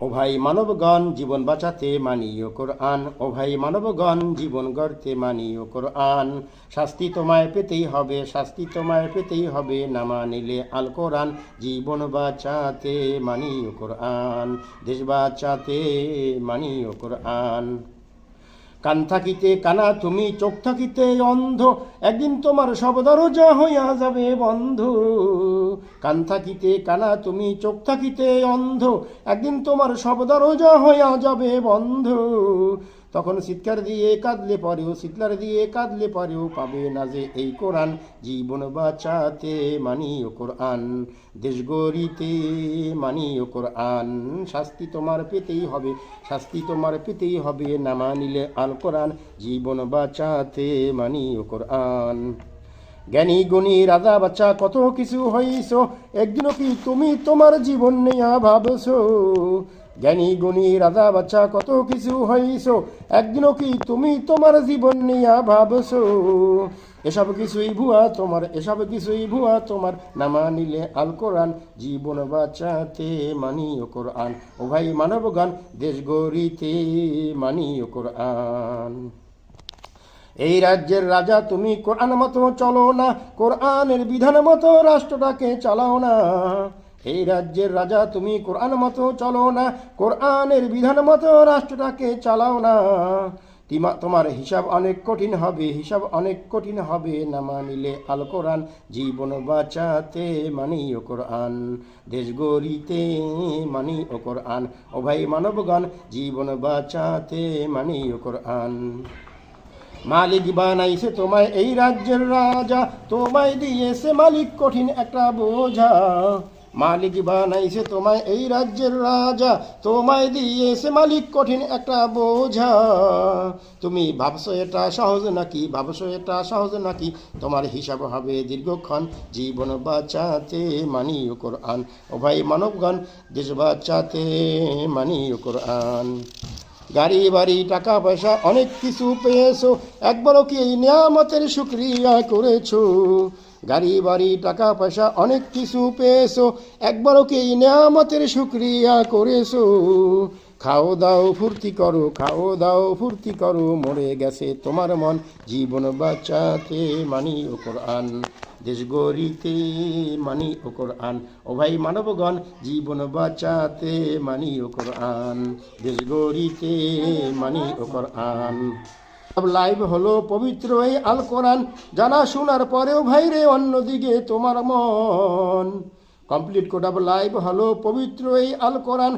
ও ভাই মানবগণ জীবন বাঁচাতে মানিও কোরআন, ও ভাই মানবগণ জীবন গড়তে মানিও কোরআন। শাস্তি তোমায় পেতেই হবে, শাস্তি তোমায় পেতেই হবে, না মানিলে আল কোরআন। জীবন বাঁচাতে মানিও কোরআন, দেশ বাঁচাতে মানিও কোরআন। কান থাকিতে কানা তুমি, চোখ থাকিতে অন্ধ, একদিন তোমার সব দরজা হইয়া যাবে বন্ধ। কান থাকিতে কানা তুমি, চোখ থাকিতে অন্ধ, একদিন তোমার সব দরজা হইয়া যাবে বন্ধ। তখন চিৎকার দিয়ে কাঁদলে পরেও, চিৎকার দিয়ে কাঁদলে পরেও পাবে না যে এই কোরআন। জীবন বাঁচাতে মানিও কোরআন, দেশ গড়িতে মানিও কোরআন। শাস্তি তোমার পেতেই হবে, শাস্তি তোমার পেতেই হবে, না মানিলে আল কোরআন। জীবন বাঁচাতে মানিও কোরআন। জ্ঞানী গুণী রাজা বাচ্চা কত কিছু হইছ, একদিনও কি তুমি তোমার জীবন নিয়া ভাবছো? জ্ঞানী গুণী রাজা বাচ্চা কত কিছু হইছ, একদিনও কি তুমি তোমার জীবন নিয়া ভাবছো? এসব কিছুই ভুয়া তোমার, এসব কিছুই ভুয়া তোমার, না মানিলে আল কোরআন। জীবন বাঁচাতে মানিও কোরআন, ও ভাই মানবগণ দেশ গড়িতে মানিও কোরআন। এই রাজ্যের রাজা তুমি, কোরআন মতো চলো না, কোরআনের বিধান মতো রাষ্ট্রটাকে চালাও না। এই রাজ্যের রাজা তুমি, কোরআন মতো চলো না, কোরআনের বিধান মতো রাষ্ট্রটাকে চালাও না। তোমার হিসাব অনেক কঠিন হবে, হিসাব অনেক কঠিন হবে, না মানিলে আল কোরআন। জীবন বাঁচাতে মানিও কোরআন, দেশ গড়িতে মানিও কোরআন, ও ভাই মানবগণ জীবন বাঁচাতে মানিও কোরআন। মালিক বানাইছে তোমায় এই রাজ্যের রাজা, তোমায় দিয়েছে মালিক কঠিন একটা বোঝা। মালিক বানাইছে তোমায় এই রাজ্যের রাজা, তোমায় দিয়েছে মালিক কঠিন একটা বোঝা। তুমি ভাবছো এটা সহজ নাকি, ভাবছো এটা সহজ নাকি, তোমার হিসাব হবে দীর্ঘক্ষণ। জীবন বাঁচাতে মানিও কোরআন, ও ভাই মানবগণ দেশ বাঁচাতে মানিও কোরআন। গাড়ি বাড়ি টাকা পয়সা অনেক কিছু পেয়েছো, একবারও কি এই নিয়ামতের শুকরিয়া করেছো? গাড়ি বাড়ি টাকা পয়সা অনেক কিছু পেয়েছো, একবারও কি এই নিয়ামতের শুকরিয়া করেছো? খাও দাও ফুর্তি করো, খাও দাও ফুর্তি করো, মরে গেছে তোমার মন। জীবন বাঁচাতে মানিও কোরআন, দেশ গড়িতে মানিও কোরআন, ও ভাই মানবগণ জীবন বাঁচাতে মানিও কোরআন, দেশ গড়িতে মানিও কোরআন। লাইভ হলো পবিত্র এই আল কোরআন, জানা শোনার পরেও ভাইরে অন্যদিকে তোমার মন। কমপ্লিট কোড লাইভ হলো পবিত্র এই আল কোরআন।